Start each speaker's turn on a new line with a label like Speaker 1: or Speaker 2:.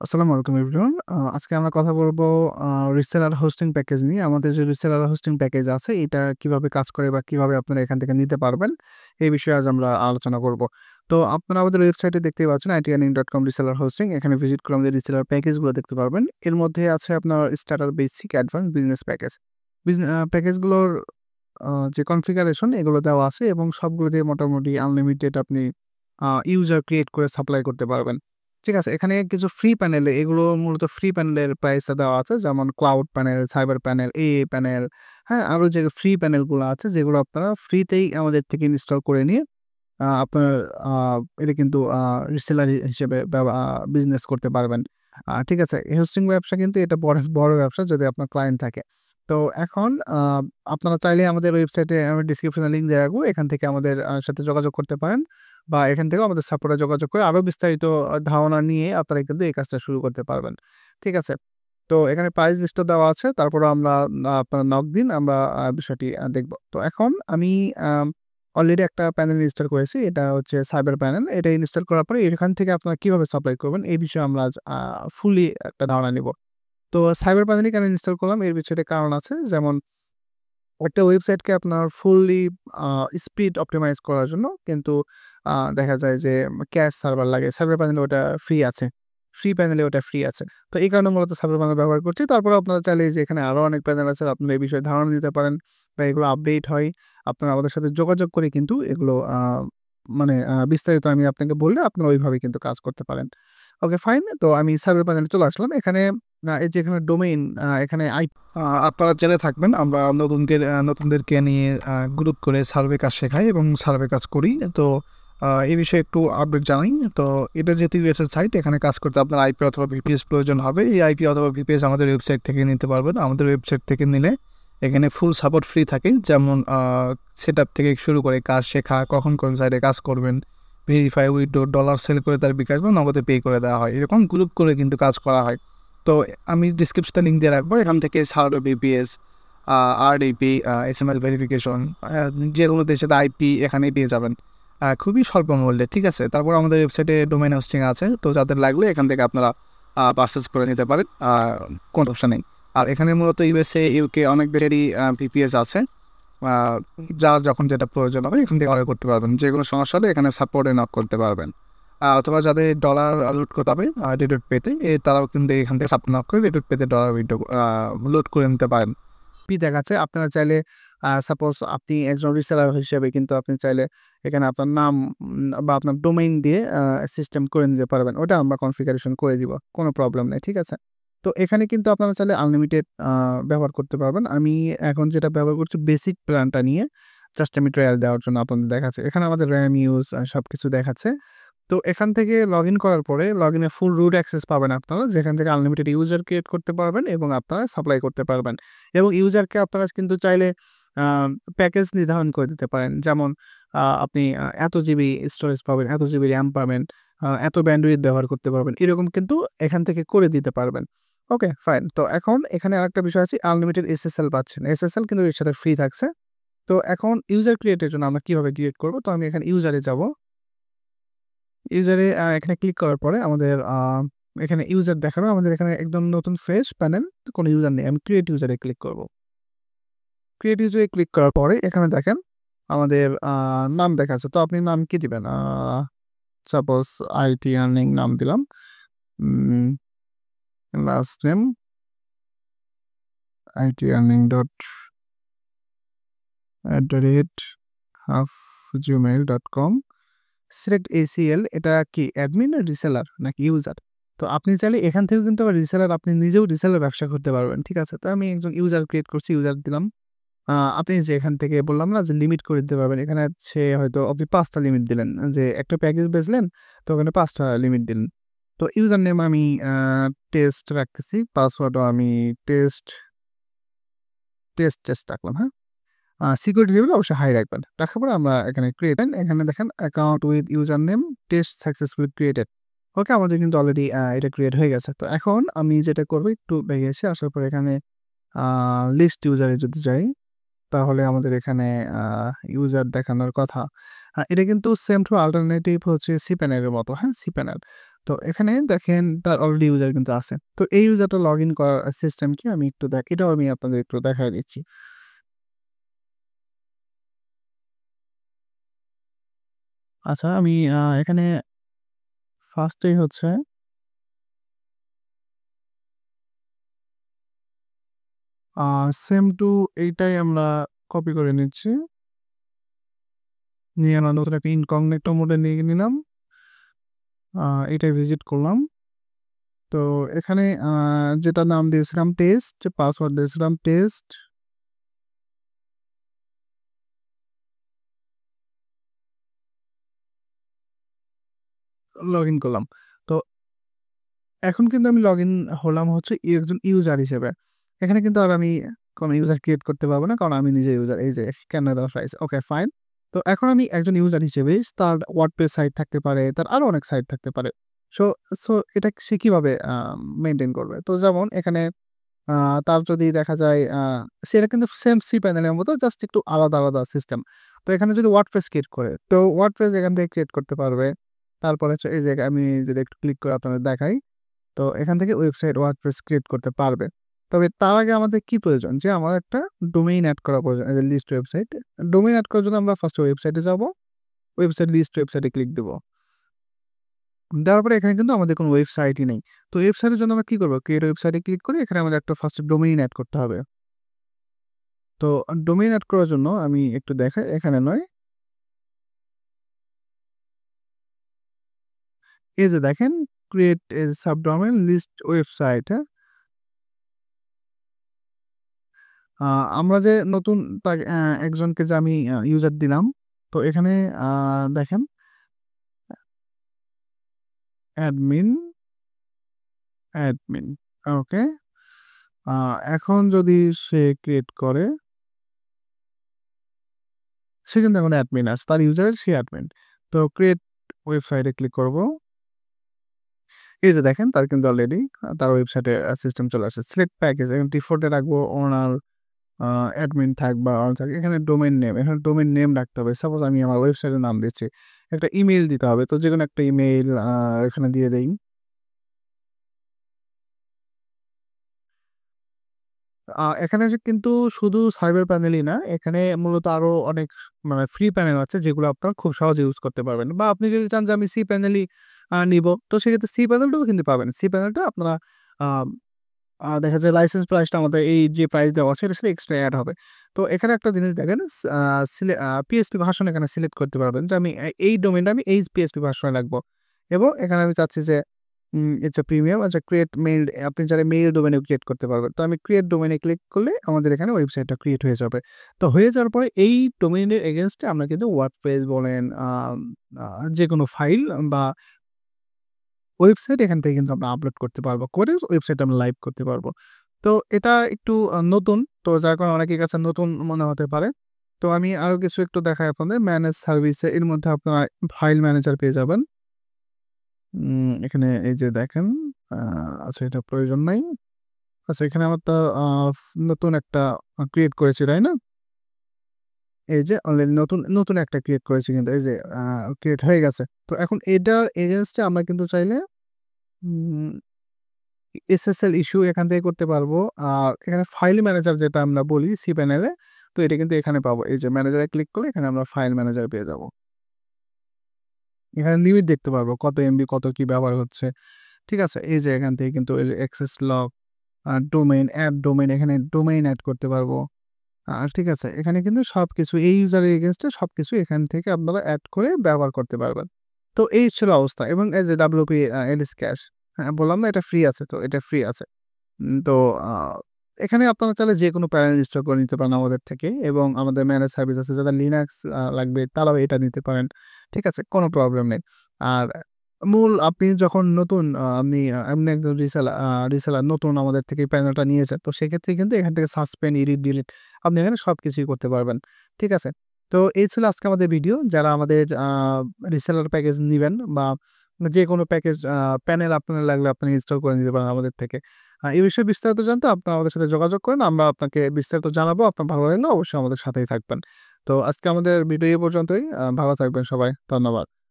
Speaker 1: আসসালামু আলাইকুম এভরিওয়ান। আজকে আমরা কথা বলবো রিসেলার হোস্টিং প্যাকেজ নিয়ে। আমাদের যে রিসেলার হোস্টিং প্যাকেজ আছে, এটা কিভাবে কাজ করে বা কিভাবে আপনারা এখান থেকে নিতে পারবেন, এই বিষয়ে আজ আমরা আলোচনা করব। তো আপনারা আমাদের ওয়েবসাইটে দেখতেই পাচ্ছেন itearning.com রিসেলার হোস্টিং। এখানে ভিজিট করে আমাদের রিসেলার প্যাকেজগুলো দেখতে পারবেন। এর মধ্যে আছে আপনার starter, basic, advance, business package. প্যাকেজগুলোর যে কনফিগারেশন এগুলো দেওয়া আছে এবং সবগুলো দিয়ে মোটামুটি আনলিমিটেড আপনি ইউজার ক্রিয়েট করে সাপ্লাই করতে পারবেন। ঠিক আছে? এখানে কিছু ফ্রি প্যানেল এগুলো মূলত ফ্রি প্যানেলের প্রাইসটা দেওয়া আছে। যেমন ক্লাউড প্যানেল, সাইবার প্যানেল, এএ প্যানেল, হ্যাঁ? আরো যে ফ্রি প্যানেলগুলো আছে যেগুলো আপনারা ফ্রিতেই আমাদের থেকে ইনস্টল করে নিয়ে আপনার আ এটা কিন্তু রিসেলার হিসেবে বিজনেস করতে পারবেন। ঠিক আছে? এই হোস্টিং ব্যবসা কিন্তু এটা বড় ব্যবসা যদি আপনার ক্লায়েন্ট থাকে। তো এখন আপনারা চাইলে আমাদের ওয়েবসাইটে আমি ডেসক্রিপশনে লিঙ্ক দিয়ে রাখবো। এখান থেকে আমাদের সাথে যোগাযোগ করতে পারেন বা এখান থেকেও আমাদের সাপোর্টে যোগাযোগ করে আরো বিস্তারিত ধারণা নিয়ে আপনারা কিন্তু এই কাজটা শুরু করতে পারবেন। ঠিক আছে? তো এখানে প্রাইস লিস্টও দেওয়া আছে। তারপরেও আমরা আপনারা নক দিন। আমরা বিষয়টি দেখব। তো এখন আমি অলরেডি একটা প্যানেল ইনস্টল করেছি। এটা হচ্ছে সাইবার প্যানেল। এটা ইনস্টল করার পরে এখান থেকে আপনারা কিভাবে সাপ্লাই করবেন এই বিষয়ে আমরা আজ ফুললি একটা ধারণা নিব। তো সাইবার প্যানেলই কেন ইনস্টল করলাম এর পিছনে কারণ আছে। যেমন একটা ওয়েবসাইটকে আপনার ফুললি আ স্পিড অপটিমাইজ করার জন্য কিন্তু দেখা যায় যে ক্যাশ সার্ভার লাগে। সার্ভার প্যানেলে ওটা ফ্রি আছে। ফ্রি প্যানেলে ওটা ফ্রি আছে। তো এই কারণে মূলত সার্ভার প্যানেল ব্যবহার করছি। তারপরেও আপনারা চাইলে এই যে এখানে আরো অনেক প্যানেল আছে আপনারা এই বিষয়ে ধারণা দিতে পারেন বা এগুলো আপডেট হয়। আপনারা আমাদের সাথে যোগাযোগ করে কিন্তু এগুলো মানে বিস্তারিত আমি আপনাকে বললে আপনারা ওইভাবে কিন্তু কাজ করতে পারেন। Okay fine. তো আমি সার্ভার প্যানেলে চলে আসলাম। এখানে এই যে এখানে ডোমেইন এখানে আপনারা জেনে থাকবেন আমরা নতুনদেরকে নিয়ে গ্রুপ করে সার্ভে কাজ শেখাই এবং সার্ভে কাজ করি। তো এই বিষয়ে একটু আপডেট জানাই। তো এটা যেহেতু ইউএসএর সাইট এখানে কাজ করতে আপনার আইপি অথবা ভিপিএস প্রয়োজন হবে। এই আইপি অথবা ভিপিএস আমাদের ওয়েবসাইট থেকে নিতে পারবেন। আমাদের ওয়েবসাইট থেকে নিলে এখানে ফুল সাপোর্ট ফ্রি থাকে। যেমন সেটআপ থেকে শুরু করে কাজ শেখা, কখন কোন সাইটে কাজ করবেন, ভেরিফাই, উইথড্র, ডলার সেল করে তার বিকাশ বা নগদে পে করে দেওয়া হয়। এরকম গ্রুপ করে কিন্তু কাজ করা হয়। তো আমি ডিসক্রিপশনে লিঙ্ক দিয়ে রাখবো। এখান থেকে সার্ডো বিপিএস, আরডিপি, এসএমএস ভেরিফিকেশন যেগুলো দেশের আইপি এখানেই পেয়ে যাবেন খুবই স্বল্প মূল্যে। ঠিক আছে? তারপর আমাদের ওয়েবসাইটে ডোমেইন হোস্টিং আছে। তো যাদের লাগলে এখান থেকে আপনারা পারচেজ করে নিতে পারেন। কোনো সমস্যা নেই। আর এখানে মূলত ইউএসএ, ইউকে অনেক দেশেরই ভিপিএস আছে। আ যার যখন যেটা প্রয়োজন হবে এখান থেকে অর্ডার করতে পারবেন। যেকোনো সমস্যা হলে এখানে সাপোর্টে নক করতে পারবেন। অথবা যাদের ডলার লোড করতে হবে রেডট পেতে তারাও কিন্তু এখান থেকে সাপোর্ট নক করে রেডট পেতে ডলার উইথড্র লোড করে নিতে পারেন। দেখাচ্ছে আপনারা চাইলে সাপোজ আপনি একজন রিসেলার হিসেবে কিন্তু আপনি চাইলে এখানে আপনার নাম বা আপনার ডোমেইন দিয়ে সিস্টেম করে নিতে পারবেন। ওটা আমরা কনফিগারেশন করে দিব। কোনো প্রবলেম নেই। ঠিক আছে? তো এখানে কিন্তু আপনারা চাইলে আনলিমিটেড ব্যবহার করতে পারবেন। আমি এখন যেটা ব্যবহার করছি বেসিক প্ল্যানটা নিয়ে জাস্ট আমি ট্রায়াল দেওয়ার জন্য আপনাদের দেখাচ্ছি। এখানে আমাদের RAM ইউজ সবকিছু দেখাচ্ছে। তো এখান থেকে লগইন করার পরে লগইনে ফুল রুট অ্যাক্সেস পাবেন আপনারা যেখান থেকে আনলিমিটেড ইউজার ক্রিয়েট করতে পারবেন এবং আপনারা সাপ্লাই করতে পারবেন। এবং ইউজারকে আপনারা কিন্তু চাইলে আ প্যাকেজ নির্ধারণ করে দিতে পারেন। যেমন আপনি এত জিবি স্টোরেজ পাবেন, এত জিবি RAM পাবেন, এত ব্যান্ডউইথ ব্যবহার করতে পারবেন। এরকম কিন্তু এখান থেকে করে দিতে পারবেন। Okay fine. তো এখন এখানে আরেকটা বিষয় আছে আনলিমিটেড SSL পাচ্ছেন। SSL কিন্তু এর সাথে ফ্রি থাকছে। তো এখন ইউজার ক্রিয়েটের জন্য আমরা কিভাবে ক্রিয়েট করব? তো আমি এখানে ইউজারে যাব। ইউজারে এখানে ক্লিক করার পরে আমাদের এখানে ইউজার দেখাবে। আমাদের এখানে একদম নতুন ফ্রেশ প্যানেল, কোনো ইউজার নেই। আমি ক্রিয়েট ইউজারে ক্লিক করব। ক্রিয়েট ইউজারে ক্লিক করার পরে এখানে দেখেন আমাদের নাম দেখাচ্ছে। তো আপনি নাম কি দিবেন? সাপোজ আইটি আর্নিং নাম দিলাম। Um last name itearning.@gmail.com select ACL এটা কি অ্যাডমিন না রিসেলার নাকি ইউজার? তো আপনি চাইলে এখান থেকেও কিন্তু আবার রিসেলার আপনি নিজেও রিসেলার ব্যবসা করতে পারবেন। ঠিক আছে? তো আমি একজন ইউজার ক্রিয়েট করছি, ইউজার দিলাম। আপনি যে এখান থেকে বললাম না যে লিমিট করে দিতে পারবেন। এখানে সে হয়তো আপনি ৫ টা লিমিট দিলেন। যে একটা প্যাকেজ বেচলেন তো ওখানে ৫ টা লিমিট দিলেন। তো ইউজার নেম আমি টেস্ট রাখতেছি। পাসওয়ার্ডও আমি টেস্ট রাখলাম, হ্যাঁ? সিকিউরিটি লেভেল অবশ্যই হাই রাখবেন। রাখার পরে আমরা এখানে ক্রিয়েট এখানে দেখেন account with user name test successfully created. Okay আমাদের কিন্তু অলরেডি এটা ক্রিয়েট হয়ে গেছে। তো এখন আমি যেটা করব একটু ব্যাকে এসে আসার পরে এখানে লিস্ট ইউজারে যদি যাই তাহলে আমাদের এখানে ইউজার দেখানোর কথা। এটা কিন্তু সেম টু অল্টারনেটিভ হচ্ছে cPanel এর মতো, হ্যাঁ? cPanel। তো এখানে দেখেন তার অলরেডি ইউজার কিন্তু আছে। তো এই ইউজারটা লগইন করার সিস্টেম কি আমি একটু এটাও আমি আপনাদের একটু দেখায় দিচ্ছি। আচ্ছা আমি এখানে ফার্স্টেই হচ্ছে আ সেম টু এইটাই আমরা কপি করে নিচ্ছি। নিয়ে আমরা নতুন একটা ইনকগনিটো মোডে নিয়ে নিলাম। আ এটাই ভিজিট করলাম। তো এখানে যেটা নাম দিয়েছিলাম টেস্ট, পাসওয়ার্ড দিয়েছিলাম টেস্ট, লগইন করলাম। তো এখন কিন্তু আমি লগইন হলাম হচ্ছে একজন ইউজার হিসেবে। এখানে কিন্তু আর আমি কোন ইউজার ক্রিয়েট করতে পারব না। কারণ আমি নিজে ইউজার। এই যে ক্যানাডা ফ্রাইস। Okay fine. তো এখন আমি একজন ইউজার হিসেবে তার ওয়ার্ডপ্রেস সাইট থাকতে পারে, তার আরো অনেক সাইট থাকতে পারে। সো সো এটা সে কিভাবে মেইনটেইন করবে? তো যেমন এখানে আ তার যদি দেখা যায় সেটা কিন্তু সেম cPanel এর মতো জাস্ট একটু আলাদা, আলাদা সিস্টেম। তো এখানে যদি ওয়ার্ডপ্রেস ক্রিয়েট করে, তো ওয়ার্ডপ্রেস এখান থেকে ক্রিয়েট করতে পারবে। তারপরে হচ্ছে এই যে আমি যদি একটু ক্লিক করে আপনাদের দেখাই, তো এখান থেকে ওয়েবসাইট ওয়ার্ডপ্রেস ক্রিয়েট করতে পারবে। তবে তার আগে আমাদের কি প্রয়োজন? যে আমার একটা ডোমেইন এড করা প্রয়োজন। এই যে লিস্ট ওয়েবসাইট। ডোমেইন এড করার জন্য আমরা ফার্স্ট ওয়েবসাইটে যাবো। ওয়েবসাইট লিস্ট ওয়েবসাইটে ক্লিক দিব। দেওয়ার পরে এখানে কিন্তু আমাদের কোনো ওয়েবসাইটই নেই। তো ওয়েবসাইটের জন্য আমরা কি করব? ক্রিয়েট ওয়েবসাইটে ক্লিক করে এখানে আমাদের একটা ফার্স্ট ডোমেইন এড করতে হবে। তো ডোমেইন এড করার জন্য আমি একটু দেখাই, এখানে নয়। এই যে দেখেন create a subdomain list website, হ্যাঁ? আ আমরা যে নতুন একজনকে যে আমি ইউজার দিলাম। তো এখানে আ দেখেন অ্যাডমিন, অ্যাডমিন। ওকে। আ এখন যদি সে ক্রিয়েট করে, সে কিন্তু এখন অ্যাডমিন আছে। তার ইউজারের সে অ্যাডমিন। তো ক্রিয়েট ওয়েবসাইটে ক্লিক করব। এই যে দেখেন তার কিন্তু অলরেডি তার ওয়েবসাইটে সিস্টেম চলে আসছে। সিলেক্ট প্যাকেজ এখন ডিফল্ট এ রাখবো ওনার আ অ্যাডমিন থাক বা অন থাক। এখানে ডোমেইন নেম, এখানে ডোমেইন নেম রাখতে হবে। সাপোজ আমি আমার ওয়েবসাইটের নাম দিচ্ছি। একটা ইমেইল দিতে হবে। তো যেকোনো একটা ইমেইল এখানে দিয়ে দেই। এখানে যে কিন্তু শুধু সাইবার প্যানেলই না, এখানে মূলত আরো অনেক মানে ফ্রি প্যানেল আছে যেগুলো আপনারা খুব সহজে ইউজ করতে পারবেন। বা আপনি যদি চান যে আমি সি প্যানেলই নিবো, তো সেক্ষেত্রে সি প্যানেলটাও কিন্তু পাবেন। সি প্যানেলটা আপনারা আ আ দেখা যায় লাইসেন্স প্রাইসটা আমাদের এই যে প্রাইস দেওয়া আছে এটার সাথে এক্সট্রা এড হবে। তো এখানে একটা জিনিস দেখেন স আ সিলে আ পিএইচপি ভার্সন এখানে সিলেক্ট করতে পারবেন যে আমি এই ডোমেইনটা আমি এই পিএইচপি ভার্সনে রাখবো। এবং এখানে আমি চাচ্ছি যে ইটস আ প্রিমিয়াম আচ্ছা ক্রিয়েট মেইল আপনি চাইলে মেইল ডোমেইনেও ক্রিয়েট করতে পারবেন। তো আমি ক্রিয়েট ডোমেইনে ক্লিক করলে আমাদের এখানে ওয়েবসাইটটা ক্রিয়েট হয়ে যাবে। তো হয়ে যাওয়ার পরে এই ডোমেইনের এগেইনস্ট এ আমরা কিন্তু ওয়ার্ডপ্রেস বলেন আ যেকোনো ফাইল বা ওয়েবসাইট এখান থেকে কিন্তু আমরা আপলোড করতে পারবো। করে ওয়েবসাইটে আমরা লাইভ করতে পারবো। তো এটা একটু নতুন। তো যার কারণে অনেকের কাছে নতুন মনে হতে পারে। তো আমি আরো কিছু একটু দেখাই আপনাদের। ম্যানেজ সার্ভিসে এর মধ্যে আপনারা ফাইল ম্যানেজার পেয়ে যাবেন। এখানে এই যে দেখেন আ আচ্ছা এটা প্রয়োজন নাই। আচ্ছা এখানে আমার তো নতুন একটা ক্রিয়েট করেছি, তাই না? এই যে অলরেডি নতুন একটা ক্রিয়েট করেছি কিন্তু এই যে ক্রিয়েট হয়ে গেছে। তো এখন এটার এগেইনস্ট এ আমরা কিন্তু চাইলে উম এসএসএল ইস্যু এখান থেকে করতে পারবো। আর এখানে ফাইল ম্যানেজার যেটা আমরা বলি cPanel এ, তো এটা কিন্তু এখানে পাবো। এই যে ম্যানেজারে ক্লিক করলে এখানে আমরা ফাইল ম্যানেজার পেয়ে যাবো। এখানে লিমিট দেখতে পারবো কত এমবি কত কি ব্যবহার হচ্ছে। ঠিক আছে? এই যে এখান থেকে কিন্তু এই যে access log, domain, add domain এখানে ডোমেইন এড করতে পারবো। ঠিক আছে? এখানে কিন্তু সবকিছু এই ইউজারের এগেইনস্ট এ সবকিছু এখান থেকে আপনারা এড করে ব্যবহার করতে পারবেন। তো এই ছিল অবস্থা এবং এই যে WP এলিস ক্যাশ, হ্যাঁ, বললাম না এটা ফ্রি আছে তো এটা ফ্রি আছে। তো আ এখানে আপনারা চাইলে যেকোনো প্যানেল ইনস্টল করে নিতে পারেন আমাদের থেকে এবং আমাদের ম্যানেজ সার্ভিস আছে যাদের লিনাক্স লাগবে তারাও এটা নিতে পারেন। ঠিক আছে? কোনো প্রবলেম নেই। আর মূল আপনি যখন নতুন আপনি এমনি একজন রিসেলার নতুন আমাদের থেকে প্যানেলটা নিয়েছেন। তো সেক্ষেত্রে কিন্তু এখান থেকে সাসপেন্ড, এডিট, ডিলিট আপনি এখানে সবকিছুই করতে পারবেন। ঠিক আছে? তো এই ছিল আজকে আমাদের ভিডিও। যারা আমাদের রিসেলার প্যাকেজ নিবেন বা যেকোনো প্যাকেজ প্যানেল আপনার লাগলে আপনি ইনস্টল করে নিতে পারেন আমাদের থেকে। এই বিষয়ে বিস্তারিত জানতে আপনারা আমাদের সাথে যোগাযোগ করেন। আমরা আপনাকে বিস্তারিত জানাবো। আপনার ভালো লাগলে অবশ্যই আমাদের সাথেই থাকবেন। তো আজকে আমাদের ভিডিও এই পর্যন্তই। ভালো থাকবেন সবাই। ধন্যবাদ।